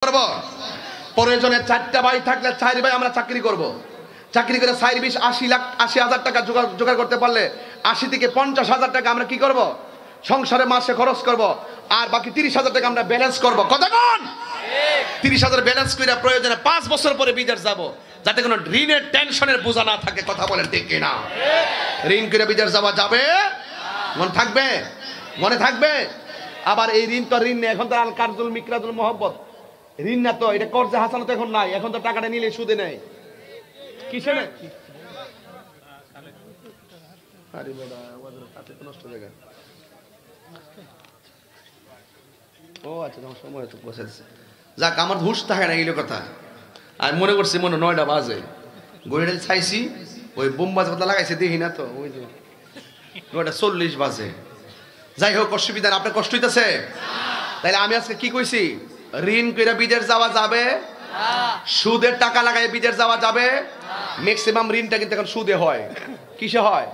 করব প্রয়োজনে 4টা ভাই থাকলে 4 ভাই আমরা চাকরি করব। চাকরি করে 80,000 টাকা জোগাড় করতে পারলে 80 থেকে 50,000 টাকা আমরা কি করব? সংসারে মাসে খরচ করব। আর বাকি 30,000 টাকা আমরা ব্যালেন্স করব। কতক্ষণ? 30,000 ব্যালেন্স করে প্রয়োজনে 5 বছর পরে বিদেশ যাব, যাতে কোনো ঋণের টেনশনের বোঝা না থাকে। কথা বলেন ঠিক কিনা? ঋণ করে বিদেশ যাওয়া যাবে? মনে থাকবে? মনে থাকবে? আবার এই ঋণ তো ঋণ নেই, এখন তো আল কারজুল মিকরাজুল মোহাব্বত ঋণ না, তো এটা কর্জে হাসানো তো এখন নাই। এখন তো টাকাটা নিলে সুদে নেয়। কিসে নেয়? আরে বাবা, আমাদের কাছে তো নষ্ট জায়গা। ও আচ্ছা, তোমার সময় তো বসেছে। যাক, আমার হুশ থাকে না এগুলো কথা। আর মনে করছি 9টা বাজে, গড়িটা চাইছি, ওই বোমবাজ কথা লাগাইছে দেখি না তো, ওই যে 9:40 বাজে। যাই হোক, অসুবিধা না। আপনার কষ্ট হইতেছে? তাইলে আমি আজকে কি কইছি? ঋণ কইরা বিদেশ যাওয়া যাবে, সুদের টাকা লাগাই বিদেশ যাওয়া যাবে। ম্যাক্সিমাম ঋণটা কিন্তু এখন সুদে হয়। কিসে হয়?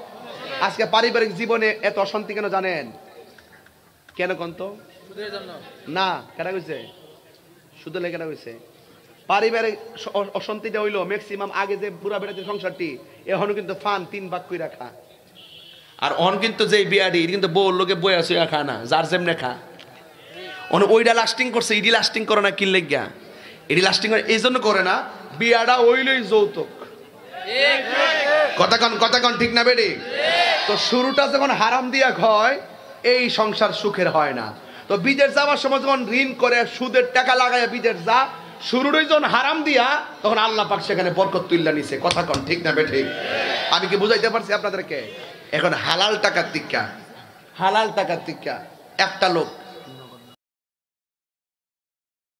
আজকে পারিবারিক জীবনে এত অশান্তি কেন জানেন? কেন কোন তো? সুদের জন্য না, কেন কইছে? সুদে লেগে কেন কইছে? পারিবারিক অশান্তিটা হইলো ম্যাক্সিমাম আগে যে বুড়া বেড়াতে সংসারটি, এখনো কিন্তু ফান 3 ভাগ করে রাখা। আর অন কিন্তু যে বিয়াডি কিন্তু বউর লোকে বই আছে খা না, যার যেমনে খা। ওইটা লাস্টিং করছে, ইডি লাস্টিং করে না। কি লেগা এডি লাস্টিং করে? এই জন্য করে না, বিয়াটা ওইলই যৌতুক। কথা কন ঠিক না বেডি? তো শুরুটা যখন হারাম দিয়া হয়, এই সংসার সুখের হয় না। তো বিদেশ যাওয়ার সময় যখন ঋণ করে সুদের টাকা লাগায় বিদেশ যা, শুরুটাই যখন হারাম দিয়া, তখন আল্লাহ পাক সেখানে বরকত তুল্লা নিছে। কথা কন ঠিক না বেঠি? আমি কি বুঝাইতে পারছি আপনাদেরকে? এখন হালাল টাকার টিক্কা একটা লোক